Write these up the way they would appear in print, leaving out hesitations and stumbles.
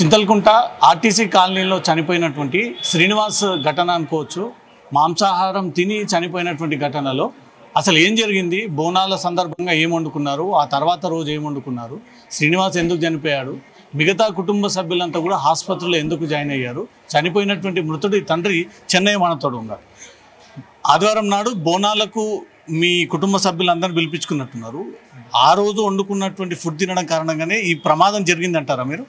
Chintalkunta RTC కాలనీలో చనిపోయినటువంటి శ్రీనివాస్ ఘటన అనుకోవచ్చు. మాంసాహారం తిని చనిపోయినటువంటి ఘటనలో అసలు ఏం జరిగింది, బోనాల సందర్భంగా ఏం వండుకున్నారు, ఆ తర్వాత రోజు ఏం వండుకున్నారు, శ్రీనివాస్ ఎందుకు చనిపోయాడు, మిగతా కుటుంబ సభ్యులంతా కూడా ఆసుపత్రిలో ఎందుకు జాయిన్ అయ్యారు, చనిపోయినటువంటి మృతుడి తండ్రి చెన్నై మనతోడు ఉన్నారు. ఆదివారం నాడు బోనాలకు మీ కుటుంబ సభ్యులందరూ పిలిపించుకున్నట్టున్నారు. ఆ రోజు వండుకున్నటువంటి ఫుడ్ తినడం కారణంగానే ఈ ప్రమాదం జరిగిందంటారా మీరు?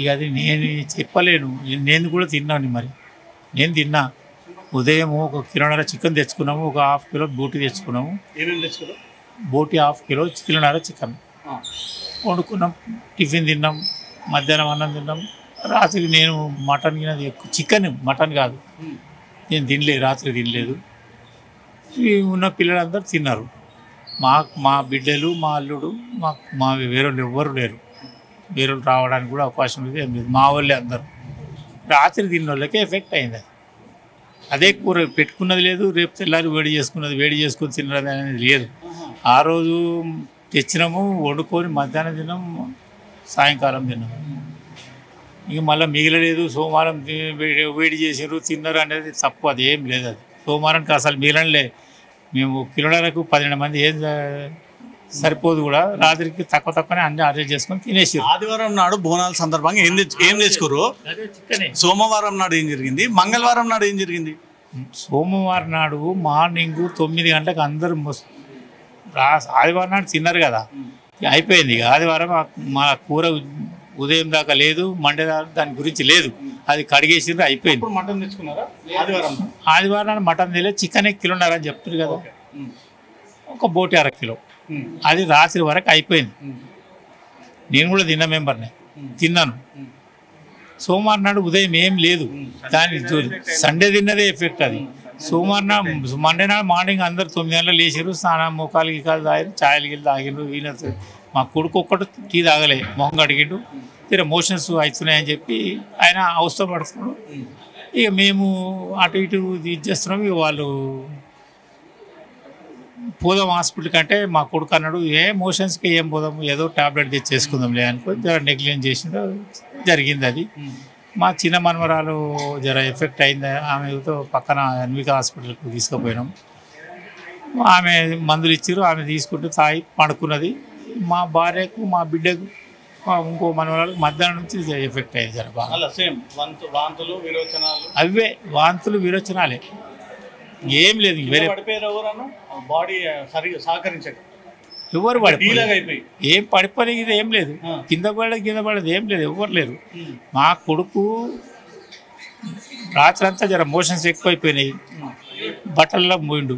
ఇక అది నేను చెప్పలేను. నేను కూడా తిన్నాను. మరి నేను తిన్నా. ఉదయం ఒక కిలోన్నర చికెన్ తెచ్చుకున్నాము, ఒక ½ కిలో బోటి తెచ్చుకున్నాము. ఏమేమి తెచ్చుకున్నాం? బోటి ½ కిలో, కిలోన్నర చికెన్ వండుకున్నాం. టిఫిన్ తిన్నాం, మధ్యాహ్నం అన్నం తిన్నాం. రాత్రి నేను మటన్ తినది, చికెన్ మటన్ కాదు, నేను తినలేదు, రాత్రి తినలేదు. ఉన్న పిల్లలందరూ తిన్నారు. మా బిడ్డలు, మా అల్లుడు, మా వేరే ఎవ్వరు లేరు. వేరే రావడానికి కూడా అవకాశం లేదు, ఏం లేదు. మా వాళ్ళే అందరూ. రాత్రి తిన్న వాళ్ళకే ఎఫెక్ట్ అయింది. అదే కూర పెట్టుకున్నది లేదు, రేపు తెల్లారి వేడి చేసుకొని తిన్నది అనేది లేదు. ఆ రోజు తెచ్చినాము, వండుకొని మధ్యాహ్నం తిన్నాము, సాయంకాలం తిన్నాము. ఇక మళ్ళీ మిగిలలేదు. సోమవారం వేడి చేసారు, తిన్నారు అనేది తప్పు. అది ఏం లేదు. అది సోమవారానికి అసలు మిగిలలే. మేము కిలోన్నరకు 12 మంది ఏం సరిపోదు కూడా. రాత్రికి తక్కువనే అన్ని అరేంజ్ చేసుకొని తినేసి. ఆదివారం నాడు బోనాల సందర్భంగా ఏం తెచ్చుకోరు? సోమవారం నాడు ఏం జరిగింది, మంగళవారం నాడు ఏం జరిగింది? సోమవారం నాడు మార్నింగ్ 9 గంటలకు అందరూ ఆదివారం నాడు తిన్నారు కదా, అయిపోయింది. ఇక ఆదివారం మా కూర ఉదయం దాకా లేదు, మండే దాకా దాని గురించి లేదు. అది కడిగేసింది, అయిపోయింది. మటన్ తెచ్చుకున్నారా? ఆదివారం మటన్ తెలియదు, చికెన్ కిలోన్నర అని చెప్తారు కదా, ఒక బోటి ½ కిలో. అది రాత్రి వరకు అయిపోయింది. నేను కూడా తిన్న మెంబర్ని తిన్నాను. సోమవారం నాడు ఉదయం ఏం లేదు. దాని సండే తిన్నదే ఎఫెక్ట్. అది సోమవారం నాడు, మండే నాడు మార్నింగ్ అందరు 9 గంటలకు లేచారు, స్నానం ముఖాలు గీకాలు తాగారు, ఛాయలు గిల్లు తాగిరు. ఈయన మా కొడుకు ఒక్కటి టీ తాగలే, మొహం అడిగిండు. తీరా మోషన్స్ అవుతున్నాయని చెప్పి ఆయన అవస్థ పడుతున్నాడు. ఇక మేము అటు ఇటు ఇది చేస్తున్నాం. ఇక వాళ్ళు పోదాం హాస్పిటల్ కంటే మా కొడుకు అన్నాడు, మోషన్స్కి ఏం పోదాము, ఏదో ట్యాబ్లెట్ తెచ్చి చేసుకుందాంలే అనుకో. జర నెగ్లిజెన్స్ చేసిందో జరిగింది. అది మా చిన్న మనవరాలు జర ఎఫెక్ట్ అయింది. ఆమెతో పక్కన అన్విక హాస్పిటల్కి తీసుకుపోయినాం. ఆమె మందులు ఇచ్చారు, ఆమె తీసుకుంటూ తాగి పడుకున్నది. మా భార్యకు, మా బిడ్డకు, ఇంకో మనవరాలకు మధ్యాహ్నం నుంచి ఎఫెక్ట్ అయ్యింది. జర బాగా అవే వాంతులు విరోచనాలే, ఏం లేదు. వేరే ఎవరు పడిపోయి ఏం పడిపోలేదు, ఏం లేదు. కింద పడేది ఏం లేదు, ఎవరు లేరు. మా కొడుకు రాత్రి అంతా జర మోషన్స్ ఎక్కువైపోయినాయి, బట్టల్లో పోయిండు.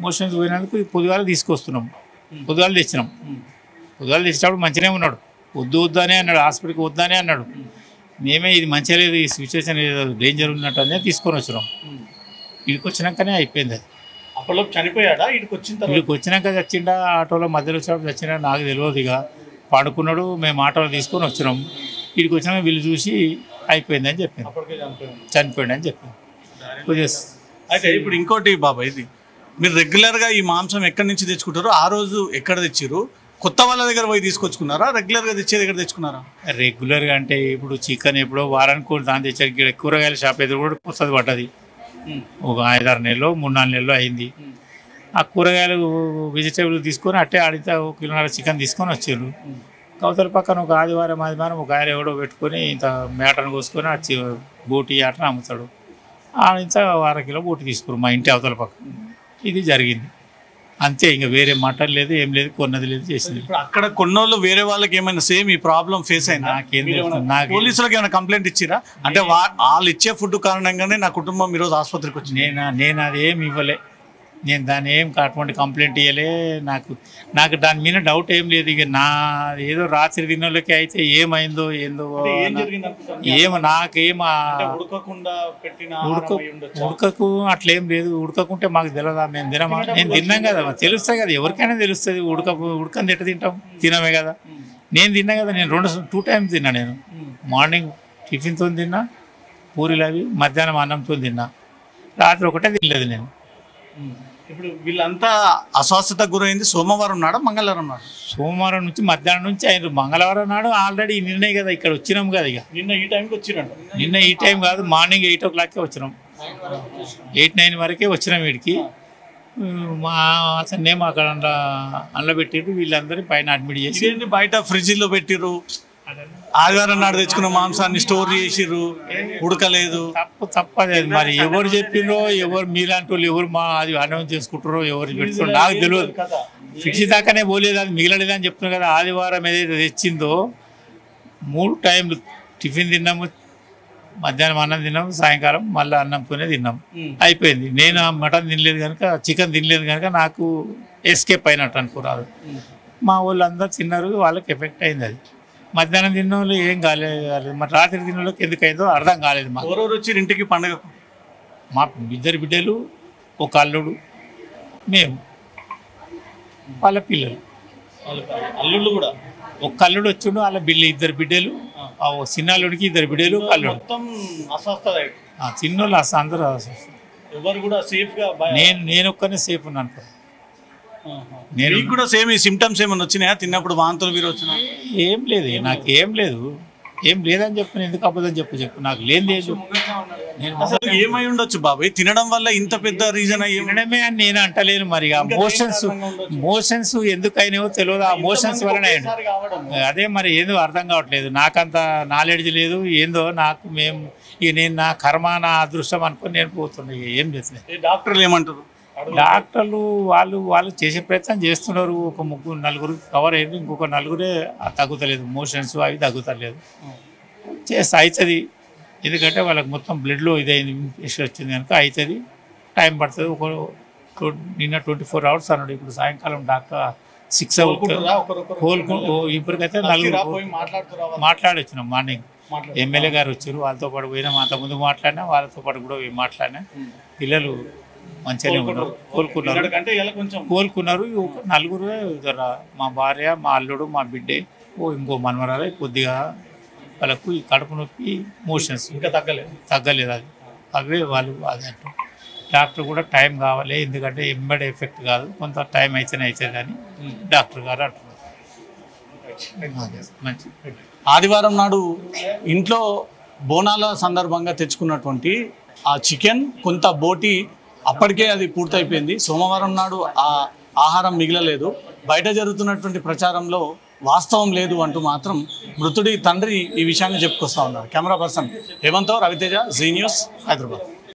మోషన్స్ పోయినందుకు పొద్దుగాల తీసుకొస్తున్నాం. పొద్దుగాల తెచ్చినాం. పొద్దుగాల తెచ్చినప్పుడు మంచిగానే ఉన్నాడు. వద్దు అనే అన్నాడు, హాస్పిటల్కి వద్దనే అన్నాడు. మేమే ఇది మంచిగా లేదు, ఈ సిచ్యువేషన్ ఏదో డేంజర్ ఉన్నట్టు అనే తీసుకొని వచ్చినాం. ఇక్కడికి వచ్చినాకనే అయిపోయింది. అది అప్పట్లో చనిపోయాడా? ఇక్కడికి వచ్చినాక చచ్చిండా, ఆటోలో మధ్యలో వచ్చినప్పుడు చచ్చిండా నాకు తెలియదు. ఇక పడుకున్నాడు, మేము ఆటోలో తీసుకొని వచ్చినాం. ఇక్కడికి వచ్చినాక వీళ్ళు చూసి అయిపోయింది అని చెప్పింది, చనిపోయింది అని చెప్పింది. అయితే ఇప్పుడు ఇంకోటి బాబాయ్, ఇది మీరు రెగ్యులర్గా ఈ మాంసం ఎక్కడి నుంచి తెచ్చుకుంటారు? ఆ రోజు ఎక్కడ తెచ్చారు? కొత్త వాళ్ళ దగ్గర పోయి తీసుకొచ్చుకున్నారా? రెగ్యులర్గా తెచ్చే దగ్గర తెచ్చుకున్నారా? రెగ్యులర్గా అంటే ఇప్పుడు చికెన్ ఎప్పుడో వారానికి దాన్ని తెచ్చారు. కూరగాయల షాప్ ఎదురు కూడా కొత్తది పడ్డది. ఒక 5-6 నెలలు 3-4 నెలలు అయింది. ఆ కూరగాయలు వెజిటేబుల్ తీసుకొని అట్టే ఆడితే 1 కిలోన్నర చికెన్ తీసుకొని వచ్చారు. కవతల పక్కన ఒక ఆదివారం ఒక ఆయన ఎవడో పెట్టుకొని ఇంత మేటను కోసుకొని వచ్చి బోటి ఆటను అమ్ముతాడు. ఇంత 1/2 కిలో బోటి తీసుకురు మా ఇంటి అవతల పక్క. ఇది జరిగింది అంతే. ఇంకా వేరే మటన్ లేదు, ఏం లేదు, కొన్నది లేదు, చేసింది. ఇప్పుడు అక్కడ కొన్నోళ్ళు వేరే వాళ్ళకి ఏమైనా సేమ్ ఈ ప్రాబ్లం ఫేస్ అయిందా? పోలీసులకు ఏమైనా కంప్లైంట్ ఇచ్చిరా? అంటే వాళ్ళు ఇచ్చే ఫుడ్ కారణంగానే నా కుటుంబం ఈరోజు ఆసుపత్రికి వచ్చింది. నేను అది ఏమి ఇవ్వలే. నేను దాన్ని ఏం అటువంటి కంప్లైంట్ ఇవ్వలే. నాకు దాని మీద డౌట్ ఏం లేదు. ఇక నా ఏదో రాత్రి తిన్నోళ్ళకి అయితే ఏమైందో ఏందో ఏమో నాకేమో ఉడకకు అట్లేం లేదు. ఉడకకుంటే మాకు తెలియదా? మేము తినమా? నేను తిన్నాం కదా, తెలుస్తాయి కదా, ఎవరికైనా తెలుస్తుంది. ఉడకని తిట్ట తింటాం, తినమే కదా. నేను తిన్నా కదా, నేను 2 టైమ్స్ తిన్నా. నేను మార్నింగ్ టిఫిన్తో తిన్నా, పూరీలు అవి, మధ్యాహ్నం అన్నంతో తిన్నా, రాత్రి ఒకటే తినలేదు నేను. ఇప్పుడు వీళ్ళంతా అస్వస్థతకు గురైంది సోమవారం నాడు మంగళవారం నాడు. సోమవారం నుంచి మధ్యాహ్నం నుంచి ఆయన మంగళవారం నాడు ఆల్రెడీ నిన్నే కదా ఇక్కడ వచ్చినాం కదా. ఇక నిన్న ఈ టైంకి వచ్చిరంట. నిన్న ఈ టైం కాదు, మార్నింగ్ 8 o'clockకే వచ్చినాం. 8-9 వరకే వచ్చినాం వీడికి. మా అతన్నే అక్కడ అందులో పెట్టిర్రు, వీళ్ళందరినీ పైన అడ్మిట్ చేసి ఇదేంటి బయట ఫ్రిడ్జ్లో పెట్టిర్రు, ఆదివారం నాడు తెచ్చుకున్న మాంసాన్ని స్టోర్ చేసిర్రు, ఉడకలేదు. తప్పదే మరి. ఎవరు చెప్పిండ్రో, ఎవరు మీలాంటి వాళ్ళు ఎవరు మా అది అన్నం చేసుకుంటారో, ఎవరు పెట్టుకున్నారో నాకు తెలియదు. ఫిక్స్ దాకానే పోలేదు, అది మిగలలేదని చెప్తున్నారు కదా. ఆదివారం ఏదైతే తెచ్చిందో 3 టైంలు టిఫిన్ తిన్నాము, మధ్యాహ్నం అన్నం తిన్నాము, సాయంకాలం మళ్ళీ అన్నంతోనే తిన్నాం, అయిపోయింది. నేను మటన్ తినలేదు కనుక, చికెన్ తినలేదు కనుక నాకు ఎస్కేప్ అయినట్టు అనుకోరాదు. మా వాళ్ళు అందరూ తిన్నారు, వాళ్ళకి ఎఫెక్ట్ అయింది. అది మధ్యాహ్నం తిన్న వాళ్ళు ఏం కాలేదు, మరి రాత్రి తిన్న వాళ్ళకి ఎందుకు అయిందో అర్థం కాలేదు. మాకు ఎవరెవరు వచ్చి ఇంటికి పండుగ? మా 2 బిడ్డలు, ఒక అల్లుడు, మేము, వాళ్ళ పిల్లలు. అల్లుళ్ళు కూడా ఒక అల్లుడు వచ్చిండు, వాళ్ళ 2 బిడ్డలు, చిన్న అల్లుడికి 2 బిడ్డలు, అల్లుడు. మొత్తం అస్వస్థత. చిన్నోళ్ళు అందరూ ఎవరు కూడా సేఫ్ గా నేను ఒక్కనే సేఫ్ ఉన్నాను. నేను కూడా సేమ్ ఈ సిమ్టమ్స్ ఏమైనా వచ్చినాయా? తిన్నప్పుడు వాంతులు మీరు వచ్చినా? ఏం లేదు, నాకు ఏం లేదు, ఏం లేదని చెప్పు. ఎందుకు అబద్ధం చెప్పు నాకు లేదు. నేను అసలు ఏమై ఉండొచ్చు బాబాయ్, తినడం వల్ల ఇంత పెద్ద రీజన్ తినడమే అని నేను అంటలేను. మరి ఆ మోషన్స్ ఎందుకు అయినాయో తెలియదు, ఆ మోషన్స్ వలన అదే మరి ఏందో అర్థం కావట్లేదు. నాకంత నాలెడ్జ్ లేదు, ఏందో నాకు నేను నా కర్మ నా అదృష్టం అనుకుని నేను పోతున్నా. ఏం లేదు. డాక్టర్లు ఏమంటారు? డాక్టర్లు వాళ్ళు చేసే ప్రయత్నం చేస్తున్నారు. ఒక 3-4 కవర్ అయింది, ఇంకొక 4 తగ్గుతలేదు, మోషన్స్ అవి తగ్గుతలేదు. చేస్తే అవుతుంది, ఎందుకంటే వాళ్ళకి మొత్తం బ్లడ్లో ఇదైంది, ఇన్ఫెక్షన్ వచ్చింది కనుక అవుతుంది, టైం పడుతుంది. నిన్న 24 hours అన్నాడు. ఇప్పుడు సాయంకాలం డాక్టర్ 6 అవుతుంది. ఇప్పటికైతే 4 మాట్లాడొచ్చినాం. మార్నింగ్ ఎమ్మెల్యే గారు వచ్చారు, వాళ్ళతో పాటు పోయినాం. అంతకుముందు మాట్లాడినా, వాళ్ళతో పాటు కూడా మాట్లాడినా. పిల్లలు మంచిగానే ఉన్నారు, కోలుకున్నారు. 4 మా భార్య, మా అల్లుడు, మా బిడ్డే, ఇంకో మనవరాలు. కొద్దిగా వాళ్ళకు ఈ కడుపు నొప్పి, మోషన్స్ ఇంకా తగ్గలేదు. అది అవే వాళ్ళు అది అంటారు. డాక్టర్ కూడా టైం కావాలి, ఎందుకంటే ఎంబడే ఎఫెక్ట్ కాదు, కొంత టైం అయితేనే అవుతుంది కానీ డాక్టర్ గారు అంటున్నారు. మంచి ఆదివారం నాడు ఇంట్లో బోనాల సందర్భంగా తెచ్చుకున్నటువంటి ఆ చికెన్, కొంత బోటి అప్పటికే అది పూర్తయిపోయింది. సోమవారం నాడు ఆ ఆహారం మిగలలేదు. బయట జరుగుతున్నటువంటి ప్రచారంలో వాస్తవం లేదు అంటూ మాత్రం మృతుడి తండ్రి ఈ విషయాన్ని చెప్పుకొస్తా ఉన్నారు. కెమెరా పర్సన్ హేమంత్తో రవితేజ, జీ న్యూస్, హైదరాబాద్.